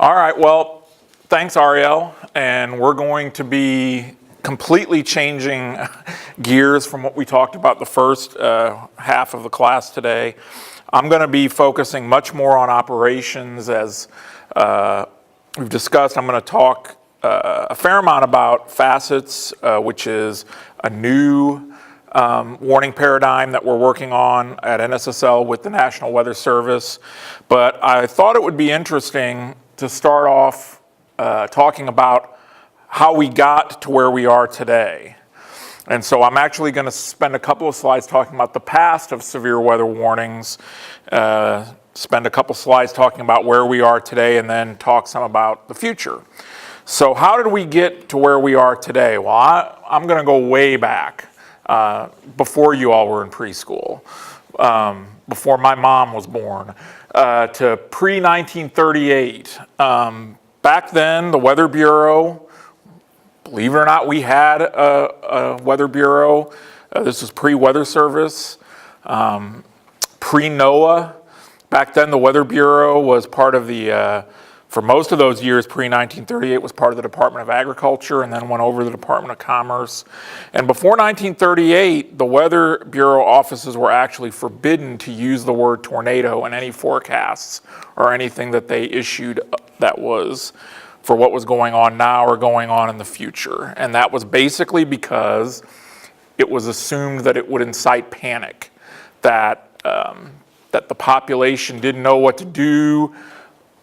All right, well, thanks, Ariel. And we're going to be completely changing gears from what we talked about the first half of the class today. I'm going to be focusing much more on operations as we've discussed. I'm going to talk a fair amount about FACETs, which is a new warning paradigm that we're working on at NSSL with the National Weather Service. But I thought it would be interesting to start off talking about how we got to where we are today. And so I'm actually going to spend a couple of slides talking about the past of severe weather warnings, spend a couple slides talking about where we are today, and then talk some about the future. So how did we get to where we are today? Well, I'm going to go way back, before you all were in preschool, before my mom was born, to pre-1938. Back then, the Weather Bureau, believe it or not, we had a Weather Bureau. This was pre-Weather Service, pre-NOAA. Back then, the Weather Bureau was part of the, for most of those years, pre-1938, was part of the Department of Agriculture and then went over to the Department of Commerce. And before 1938, the Weather Bureau offices were actually forbidden to use the word tornado in any forecasts or anything that they issued that was for what was going on now or going on in the future. And that was basically because it was assumed that it would incite panic, that the population didn't know what to do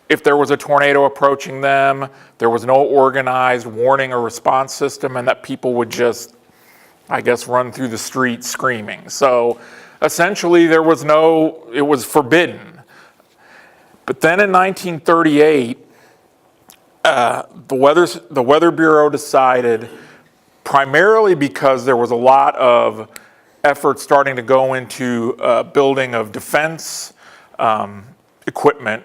if there was a tornado approaching them. There was no organized warning or response system, and that people would just, I guess, run through the streets screaming. So essentially it was forbidden. But then in 1938, the Weather Bureau decided, primarily because there was a lot of effort starting to go into building of defense equipment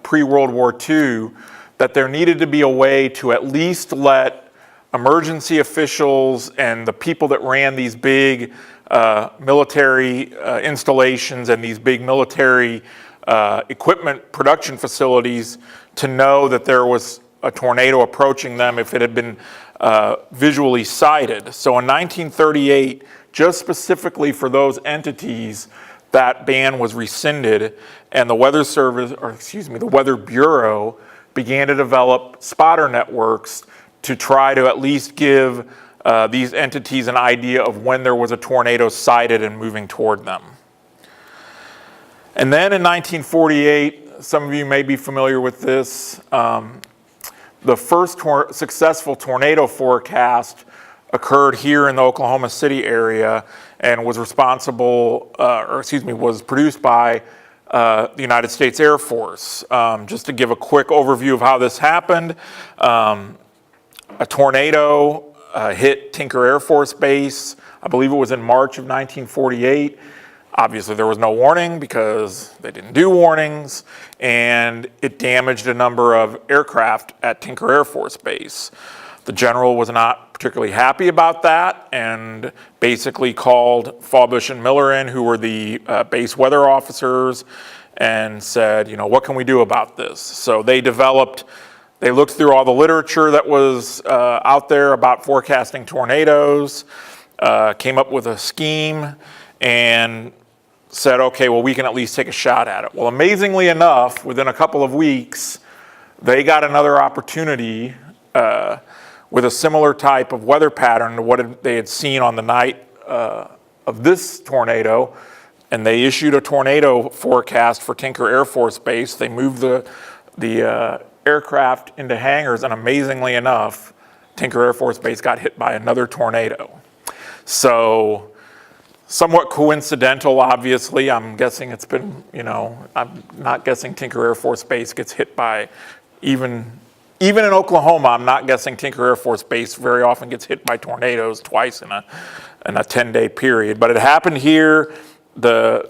pre-World War II, that there needed to be a way to at least let emergency officials and the people that ran these big military installations and these big military equipment production facilities to know that there was a tornado approaching them if it had been visually sighted. So in 1938, just specifically for those entities, that ban was rescinded, and the the Weather Bureau began to develop spotter networks to try to at least give these entities an idea of when there was a tornado sighted and moving toward them. And then in 1948, some of you may be familiar with this, the first successful tornado forecast occurred here in the Oklahoma City area and was was produced by the United States Air Force. Just to give a quick overview of how this happened, a tornado hit Tinker Air Force Base. I believe it was in March of 1948. Obviously, there was no warning because they didn't do warnings, and it damaged a number of aircraft at Tinker Air Force Base. The general was not particularly happy about that and basically called Fawbush and Miller in, who were the base weather officers, and said, what can we do about this? So they looked through all the literature that was out there about forecasting tornadoes, came up with a scheme, and said, okay, well, we can at least take a shot at it. Well, amazingly enough, within a couple of weeks, they got another opportunity with a similar type of weather pattern to what they had seen on the night of this tornado, and they issued a tornado forecast for Tinker Air Force Base. They moved the aircraft into hangars, and amazingly enough, Tinker Air Force Base got hit by another tornado. So, somewhat coincidental, obviously. I'm guessing it's been, I'm not guessing Tinker Air Force Base gets hit by, even in Oklahoma, I'm not guessing Tinker Air Force Base very often gets hit by tornadoes twice in a 10-day period. But it happened here. The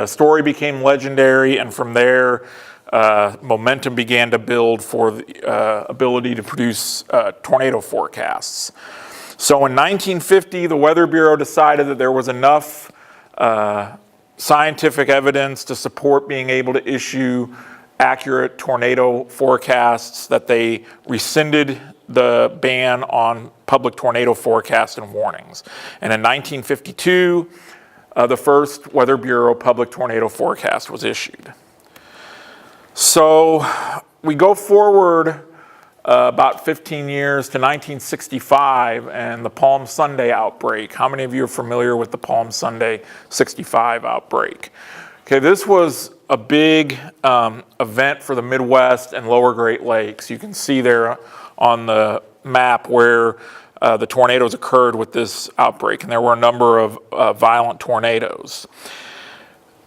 story became legendary, and from there, momentum began to build for the ability to produce tornado forecasts. So in 1950, the Weather Bureau decided that there was enough scientific evidence to support being able to issue accurate tornado forecasts that they rescinded the ban on public tornado forecasts and warnings. And in 1952, the first Weather Bureau public tornado forecast was issued. So we go forward about 15 years to 1965 and the Palm Sunday outbreak. How many of you are familiar with the Palm Sunday 65 outbreak? Okay, this was a big event for the Midwest and lower Great Lakes. You can see there on the map where the tornadoes occurred with this outbreak, and there were a number of violent tornadoes.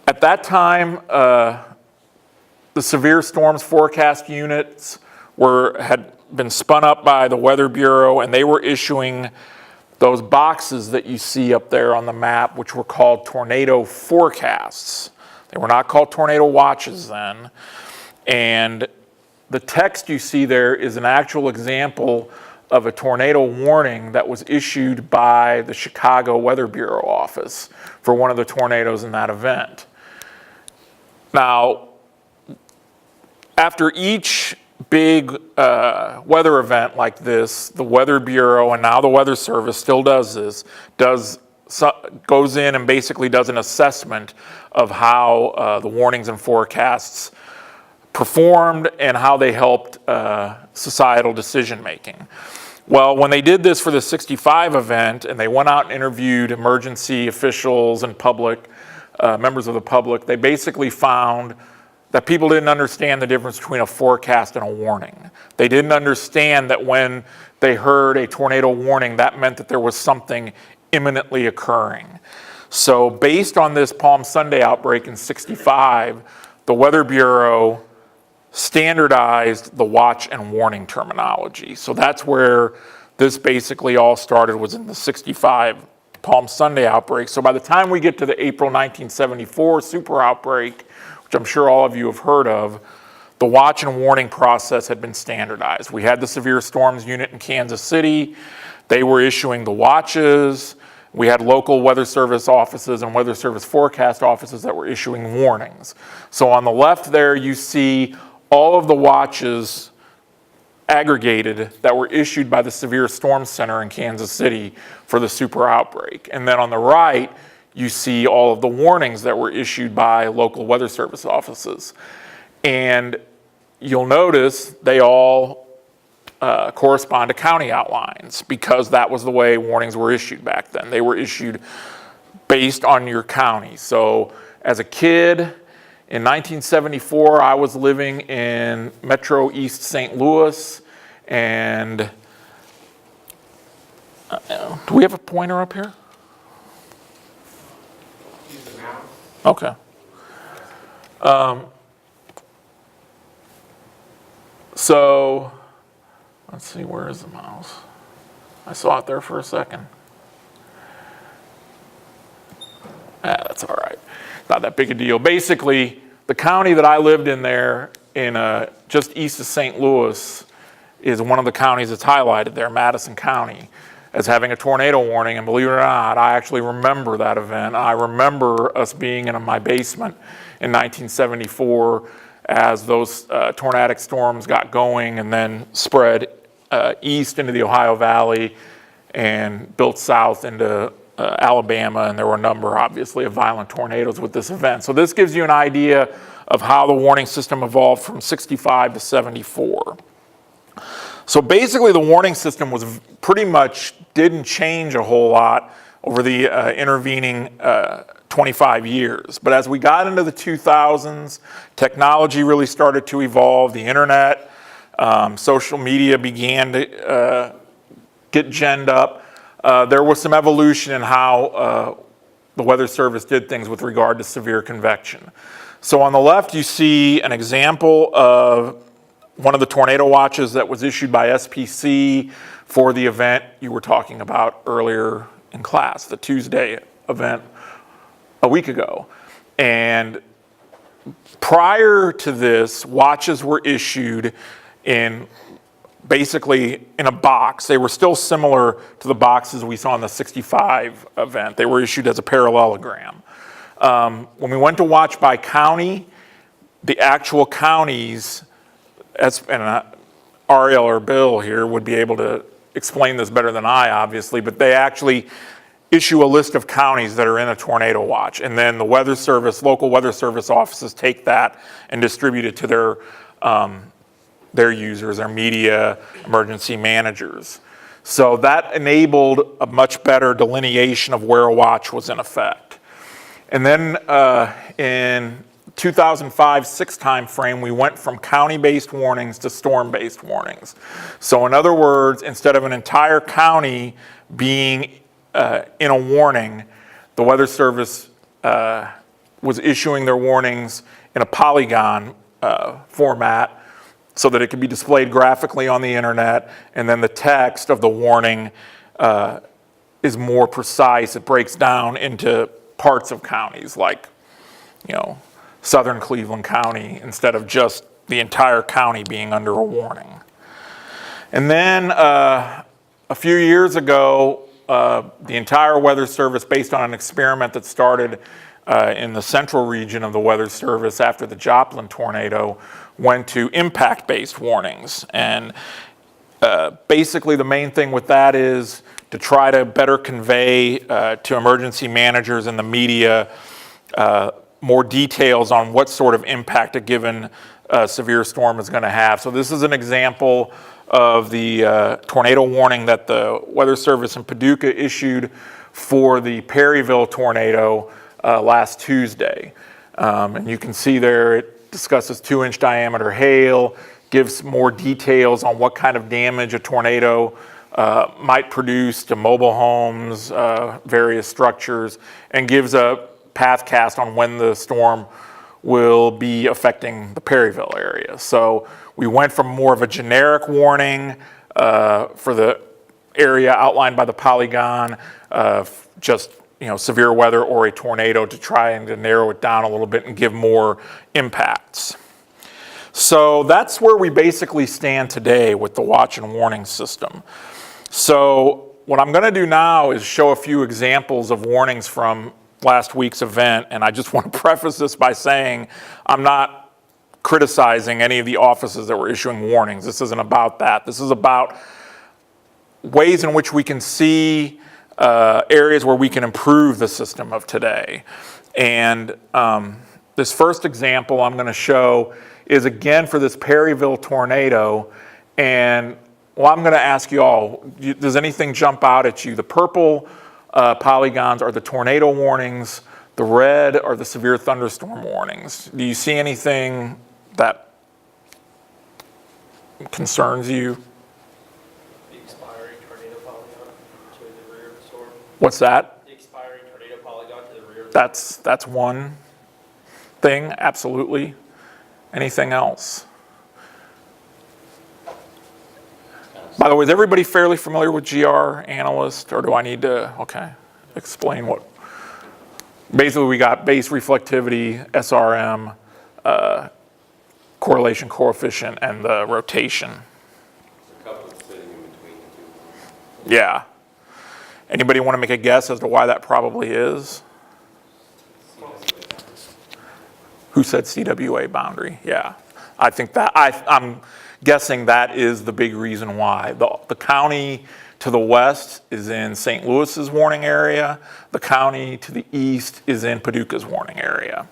At that time, the severe storms forecast units had been spun up by the Weather Bureau, and they were issuing those boxes that you see up there on the map, which were called tornado forecasts. They were not called tornado watches then. And the text you see there is an actual example of a tornado warning that was issued by the Chicago Weather Bureau office for one of the tornadoes in that event. Now, after each big weather event like this, the Weather Bureau and now the Weather Service still does this, goes in and basically does an assessment of how the warnings and forecasts performed and how they helped societal decision making. Well, when they did this for the 65 event and they went out and interviewed emergency officials and members of the public, they basically found that people didn't understand the difference between a forecast and a warning. They didn't understand that when they heard a tornado warning, that meant that there was something imminently occurring. So based on this Palm Sunday outbreak in 65, the Weather Bureau standardized the watch and warning terminology. So that's where this basically all started, was in the 65 Palm Sunday outbreak. So by the time we get to the April 1974 super outbreak, which I'm sure all of you have heard of, the watch and warning process had been standardized. We had the severe storms unit in Kansas City. They were issuing the watches. We had local Weather Service offices and Weather Service forecast offices that were issuing warnings. So on the left there, you see all of the watches aggregated that were issued by the Severe Storm Center in Kansas City for the super outbreak. And then on the right, you see all of the warnings that were issued by local Weather Service offices. And you'll notice they all correspond to county outlines, because that was the way warnings were issued back then. They were issued based on your county. So as a kid, in 1974, I was living in Metro East St. Louis, and do we have a pointer up here? Okay. So let's see, where is the mouse? I saw it there for a second. That's all right. Not that big a deal. Basically, the county that I lived in there, in just east of St. Louis, is one of the counties that's highlighted there, Madison County, as having a tornado warning. And believe it or not, I actually remember that event. I remember us being in my basement in 1974 as those tornadic storms got going and then spread east into the Ohio Valley and built south into Alabama, and there were a number, obviously, of violent tornadoes with this event. So this gives you an idea of how the warning system evolved from 65 to 74. So basically, the warning system was pretty much didn't change a whole lot over the intervening 25 years. But as we got into the 2000s, technology really started to evolve. The internet, social media began to get genned up. There was some evolution in how the Weather Service did things with regard to severe convection. So on the left, you see an example of one of the tornado watches that was issued by SPC for the event you were talking about earlier in class, the Tuesday event a week ago. And prior to this, watches were issued basically in a box. They were still similar to the boxes we saw in the 65 event. They were issued as a parallelogram. When we went to watch by county, the actual counties, and Ariel or Bill here would be able to explain this better than I, obviously, but they actually issue a list of counties that are in a tornado watch, and then the weather service, local weather service offices take that and distribute it to their users, their media, emergency managers. So that enabled a much better delineation of where a watch was in effect. And then in 2005-06 timeframe, we went from county-based warnings to storm-based warnings. So in other words, instead of an entire county being in a warning, the Weather Service was issuing their warnings in a polygon format so that it could be displayed graphically on the internet, and then the text of the warning is more precise. It breaks down into parts of counties, like, southern Cleveland County, instead of just the entire county being under a warning. And then a few years ago, the entire Weather Service, based on an experiment that started in the central region of the Weather Service after the Joplin tornado, went to impact-based warnings. And basically the main thing with that is to try to better convey to emergency managers and the media more details on what sort of impact a given severe storm is going to have. So this is an example of the tornado warning that the Weather Service in Paducah issued for the Perryville tornado last Tuesday. And you can see there it discusses 2-inch diameter hail, gives more details on what kind of damage a tornado might produce to mobile homes, various structures, and gives a path cast on when the storm will be affecting the Perryville area. So we went from more of a generic warning for the area outlined by the polygon, just severe weather or a tornado, to try and to narrow it down a little bit and give more impacts. So that's where we basically stand today with the watch and warning system. So what I'm going to do now is show a few examples of warnings from last week's event, and I just want to preface this by saying I'm not criticizing any of the offices that were issuing warnings. This isn't about that. This is about ways in which we can see areas where we can improve the system of today. And this first example I'm going to show is again for this Perryville tornado. And I'm going to ask you all, does anything jump out at you? The purple polygons are the tornado warnings. The red are the severe thunderstorm warnings. Do you see anything that concerns you? The expiring tornado polygon to the rear of the storm. What's that? The expiring tornado polygon to the rear of the That's one thing, absolutely. Anything else? By the way, is everybody fairly familiar with GR analyst, or do I need to, explain what? Basically, we got base reflectivity, SRM, correlation coefficient, and the rotation. A couple sitting in between the two. Yeah. Anybody want to make a guess as to why that probably is? Who said CWA boundary? Yeah. I think that, I'm guessing that is the big reason why. The county to the west is in St. Louis's warning area. The county to the east is in Paducah's warning area.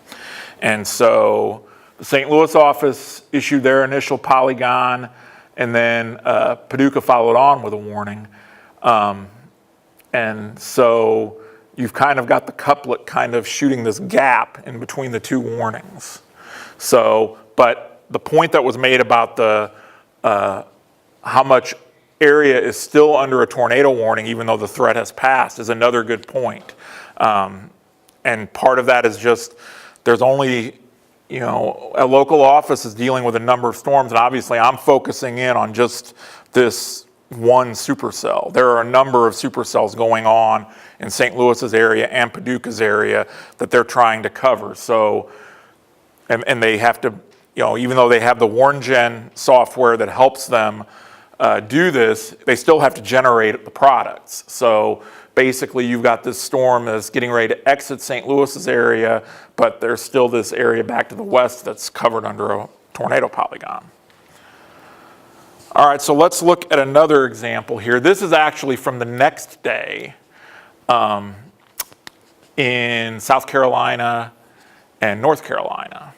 And so the St. Louis office issued their initial polygon, and then Paducah followed on with a warning. And so you've kind of got the couplet kind of shooting this gap in between the two warnings. So, but the point that was made about the how much area is still under a tornado warning, even though the threat has passed, is another good point. And part of that is just there's only, a local office is dealing with a number of storms, and obviously I'm focusing in on just this one supercell. There are a number of supercells going on in St. Louis's area and Paducah's area that they're trying to cover. So, and they have to, even though they have the WarnGen software that helps them do this, they still have to generate the products. So basically you've got this storm that's getting ready to exit St. Louis's area, but there's still this area back to the west that's covered under a tornado polygon. All right, so let's look at another example here. This is actually from the next day in South Carolina and North Carolina.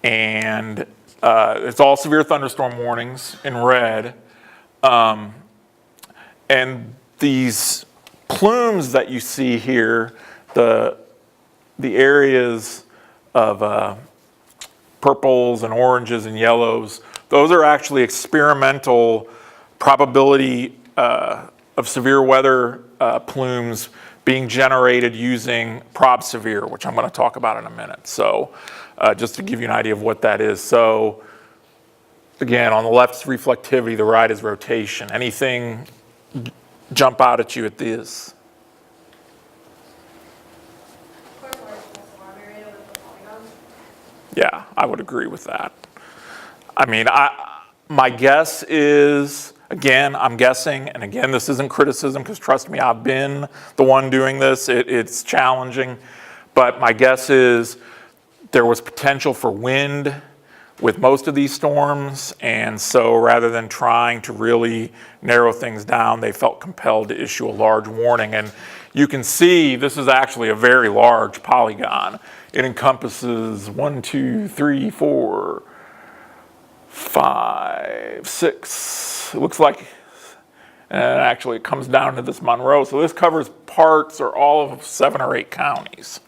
And it's all severe thunderstorm warnings in red. And these plumes that you see here, the areas of purples and oranges and yellows, those are actually experimental probability of severe weather plumes being generated using Prob Severe, which I'm going to talk about in a minute. So just to give you an idea of what that is. So again, on the left is reflectivity, the right is rotation. Anything jump out at you at this? Yeah, I would agree with that. I mean, my guess is, again, I'm guessing, and again, this isn't criticism because trust me, I've been the one doing this. It's challenging, but my guess is there was potential for wind with most of these storms, and so rather than trying to really narrow things down, they felt compelled to issue a large warning. And you can see this is actually a very large polygon. It encompasses 1, 2, 3, 4, 5, 6. It looks like, and actually it comes down to this Monroe. So this covers parts or all of 7 or 8 counties.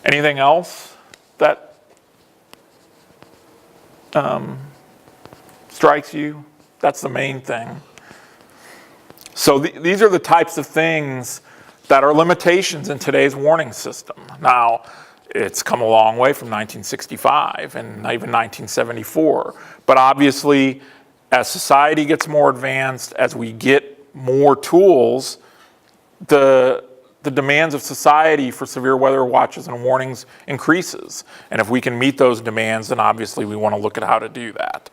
Anything else that strikes you? That's the main thing. So these are the types of things that are limitations in today's warning system. Now, it's come a long way from 1965 and even 1974. But obviously, as society gets more advanced, as we get more tools, the demands of society for severe weather watches and warnings increases. And if we can meet those demands, then obviously we want to look at how to do that.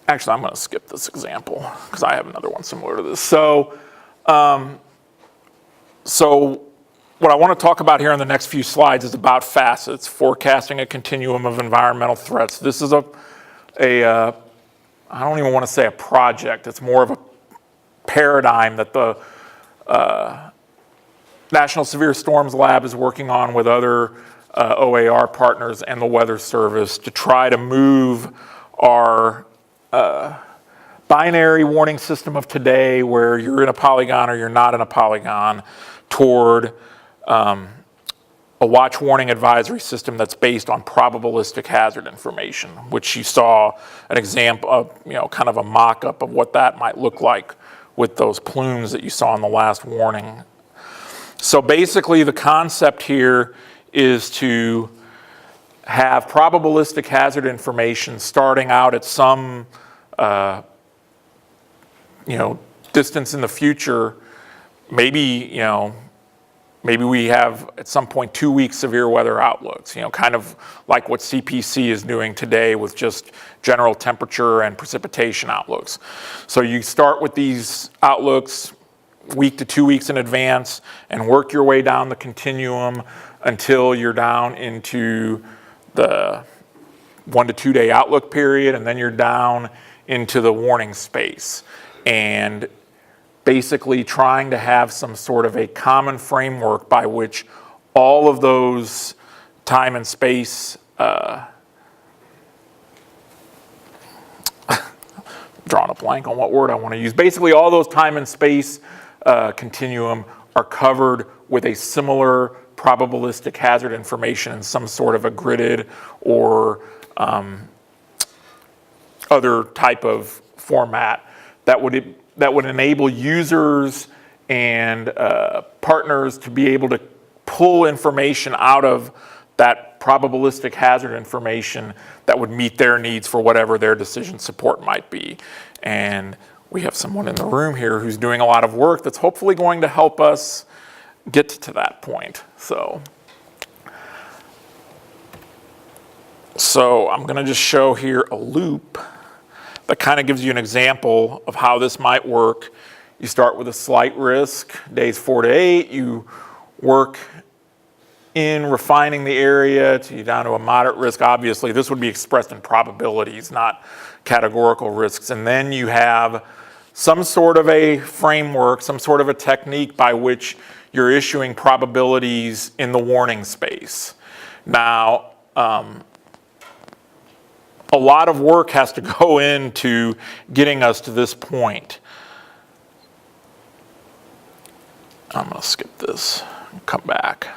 Actually, I'm going to skip this example because I have another one similar to this. So what I want to talk about here in the next few slides is about FACETs, forecasting a continuum of environmental threats. This is I don't even want to say a project. It's more of a paradigm that the National Severe Storms Lab is working on with other OAR partners and the Weather Service to try to move our binary warning system of today, where you're in a polygon or you're not in a polygon, toward a watch warning advisory system that's based on probabilistic hazard information, which you saw an example of, kind of a mock-up of what that might look like with those plumes that you saw in the last warning. So basically the concept here is to have probabilistic hazard information starting out at some distance in the future. Maybe we have at some point 2-week severe weather outlooks, kind of like what CPC is doing today with just general temperature and precipitation outlooks. So you start with these outlooks week to 2 weeks in advance and work your way down the continuum until you're down into the 1 to 2 day outlook period, and then you're down into the warning space. And basically trying to have some sort of a common framework by which all of those time and space, drawing a blank on what word I want to use. Basically all those time and space continuum are covered with a similar probabilistic hazard information in some sort of a gridded or other type of format that would enable users and partners to be able to pull information out of that probabilistic hazard information that would meet their needs for whatever their decision support might be. And we have someone in the room here who's doing a lot of work that's hopefully going to help us get to that point. So I'm going to just show here a loop that kind of gives you an example of how this might work. You start with a slight risk, days 4 to 8. You work in refining the area down to a moderate risk. Obviously, this would be expressed in probabilities, not categorical risks. And then you have some sort of a framework, some sort of a technique by which you're issuing probabilities in the warning space. Now, a lot of work has to go into getting us to this point. I'm going to skip this and come back.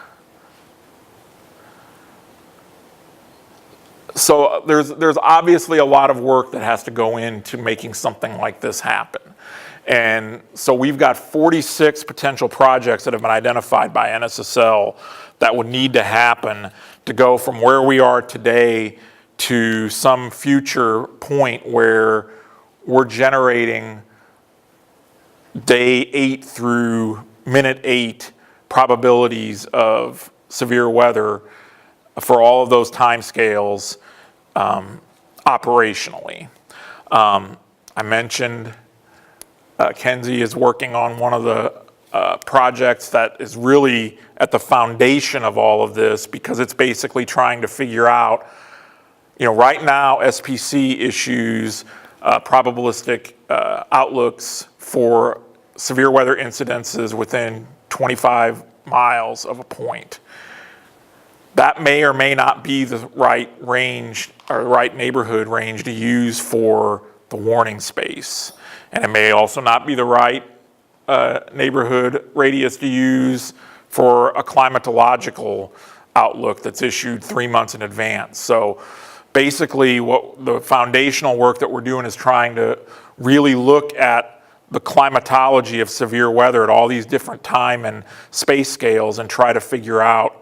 So there's obviously a lot of work that has to go into making something like this happen. And so we've got 46 potential projects that have been identified by NSSL that would need to happen to go from where we are today to some future point where we're generating day 8 through minute 8 probabilities of severe weather for all of those timescales operationally. I mentioned Kenzie is working on one of the projects that is really at the foundation of all of this, because it's basically trying to figure out, right now SPC issues probabilistic outlooks for severe weather incidences within 25 miles of a point. That may or may not be the right range or the right neighborhood range to use for the warning space. And it may also not be the right neighborhood radius to use for a climatological outlook that's issued 3 months in advance. So basically what the foundational work that we're doing is trying to really look at the climatology of severe weather at all these different time and space scales and try to figure out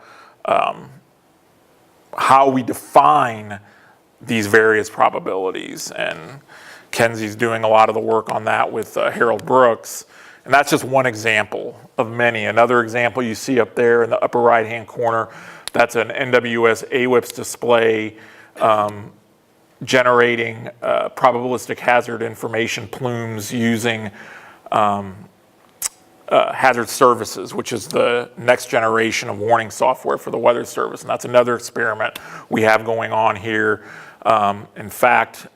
how we define these various probabilities. And Kenzie's doing a lot of the work on that with Harold Brooks. And that's just one example of many. Another example you see up there in the upper right-hand corner, that's an NWS AWIPS display generating probabilistic hazard information plumes using Hazard Services, which is the next generation of warning software for the Weather Service. And that's another experiment we have going on here. In fact,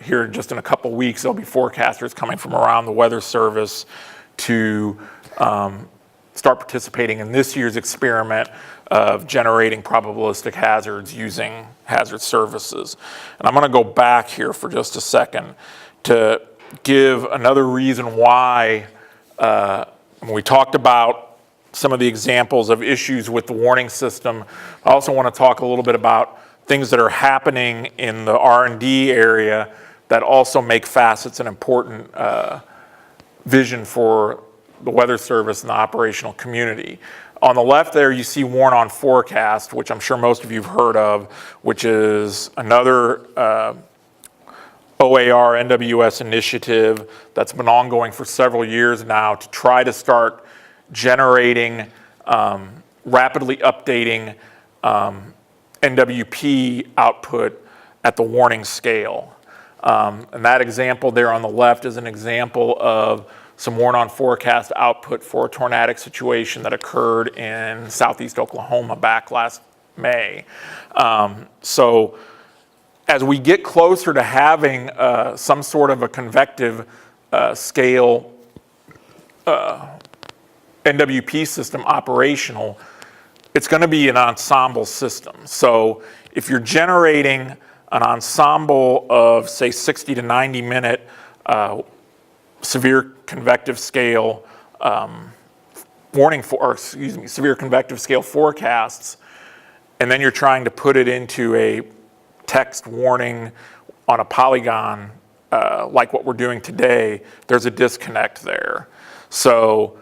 here just in a couple weeks, there'll be forecasters coming from around the Weather Service to start participating in this year's experiment of generating probabilistic hazards using Hazard Services. And I'm going to go back here for just a second to give another reason why when we talked about some of the examples of issues with the warning system. I also want to talk a little bit about things that are happening in the R&D area that also make FACETs an important vision for the Weather Service and the operational community. On the left there, you see Warn on Forecast, which I'm sure most of you have heard of, which is another OAR NWS initiative that's been ongoing for several years now to try to start generating, rapidly updating NWP output at the warning scale. And that example there on the left is an example of some Warn on Forecast output for a tornadic situation that occurred in southeast Oklahoma back last May. So as we get closer to having some sort of a convective scale NWP system operational, it's going to be an ensemble system. So if you're generating an ensemble of, say, 60 to 90 minute severe convective scale severe convective scale forecasts, and then you're trying to put it into a text warning on a polygon like what we're doing today, there's a disconnect there. So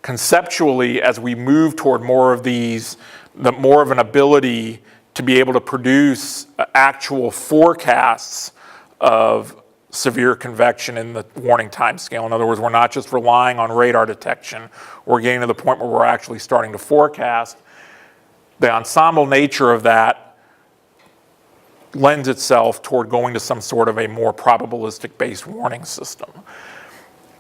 conceptually, as we move toward more of these, more of an ability to be able to produce actual forecasts of severe convection in the warning time scale. In other words, we're not just relying on radar detection. We're getting to the point where we're actually starting to forecast. The ensemble nature of that lends itself toward going to some sort of a more probabilistic-based warning system.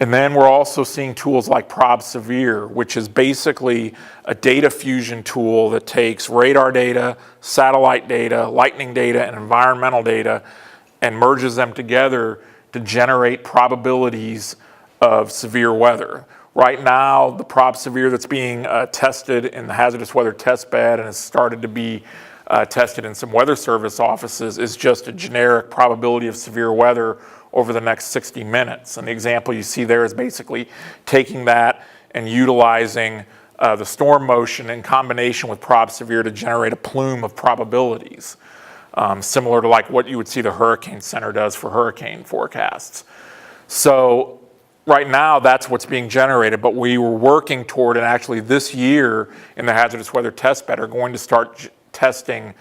And then we're also seeing tools like ProbSevere, which is basically a data fusion tool that takes radar data, satellite data, lightning data, and environmental data and merges them together to generate probabilities of severe weather. Right now, the ProbSevere that's being tested in the hazardous weather test bed and has started to be tested in some weather service offices is just a generic probability of severe weather over the next 60 minutes. And the example you see there is basically taking that and utilizing the storm motion in combination with ProbSevere to generate a plume of probabilities, similar to like what you would see the Hurricane Center does for hurricane forecasts. So right now, that's what's being generated, but we were working toward, and actually this year in the hazardous weather test bed are going to start testing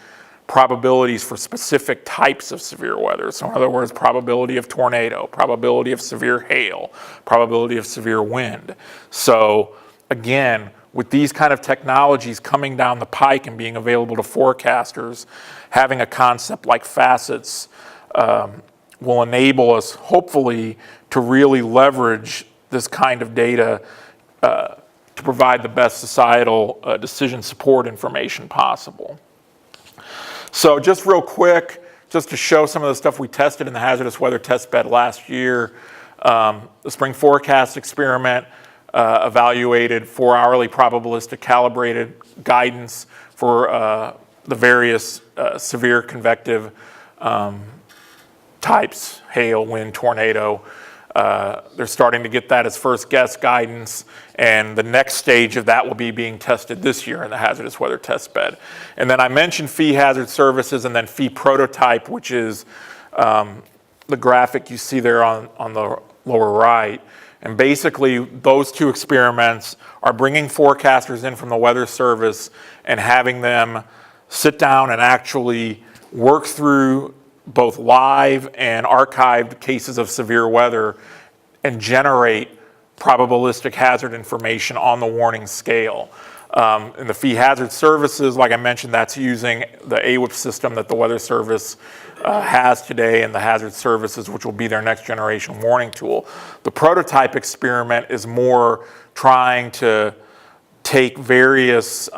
probabilities for specific types of severe weather. So in other words, probability of tornado, probability of severe hail, probability of severe wind. So again, with these kind of technologies coming down the pike and being available to forecasters, having a concept like FACETs will enable us, hopefully, to really leverage this kind of data to provide the best societal decision support information possible. So just real quick, just to show some of the stuff we tested in the hazardous weather test bed last year, the spring forecast experiment evaluated 4-hourly probabilistic calibrated guidance for the various severe convective types, hail, wind, tornado. They're starting to get that as first guess guidance, and the next stage of that will be being tested this year in the hazardous weather test bed. And then I mentioned FEE Hazard Services and then FEE Prototype, which is the graphic you see there on the lower right. And basically, those two experiments are bringing forecasters in from the Weather Service and having them sit down and actually work through both live and archived cases of severe weather and generate probabilistic hazard information on the warning scale. In the FEE Hazard Services, like I mentioned, that's using the AWIP system that the Weather Service has today and the Hazard Services, which will be their next generation warning tool. The prototype experiment is more trying to take various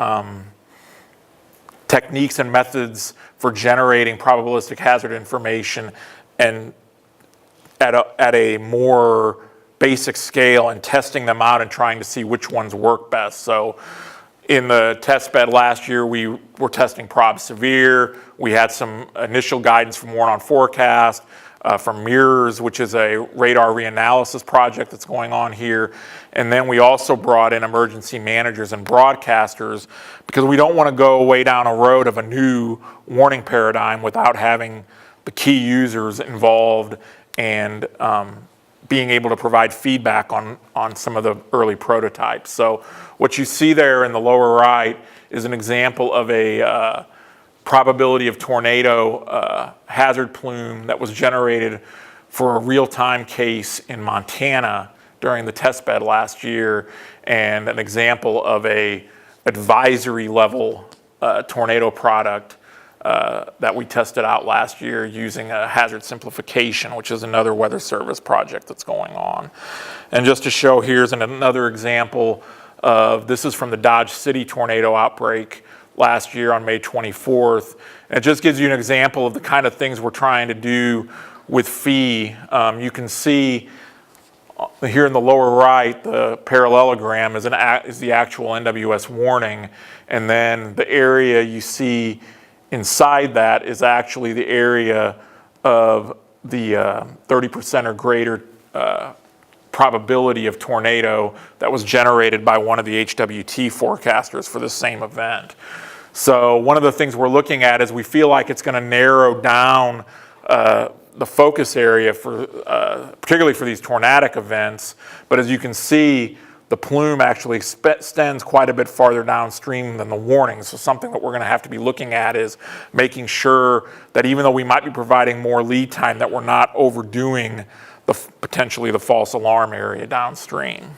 techniques and methods for generating probabilistic hazard information and at a more basic scale and testing them out and trying to see which ones work best. So in the test bed last year, we were testing ProbSevere. We had some initial guidance from Warn on Forecast, from Mirrors, which is a radar reanalysis project that's going on here. And then we also brought in emergency managers and broadcasters because we don't want to go way down a road of a new warning paradigm without having the key users involved and being able to provide feedback on some of the early prototypes. So what you see there in the lower right is an example of a probability of tornado hazard plume that was generated for a real-time case in Montana during the test bed last year, and an example of a advisory level tornado product that we tested out last year using a hazard simplification, which is another Weather Service project that's going on. And just to show, here's another example of, this is from the Dodge City tornado outbreak last year on May 24th. And it just gives you an example of the kind of things we're trying to do with FEE. You can see here in the lower right, the parallelogram is the actual NWS warning. And then the area you see inside that is actually the area of the 30% or greater probability of tornado that was generated by one of the HWT forecasters for the same event. So one of the things we're looking at is we feel like it's going to narrow down the focus area for particularly for these tornadic events. But as you can see, the plume actually extends quite a bit farther downstream than the warning. So something that we're going to have to be looking at is making sure that even though we might be providing more lead time, that we're not overdoing potentially the false alarm area downstream.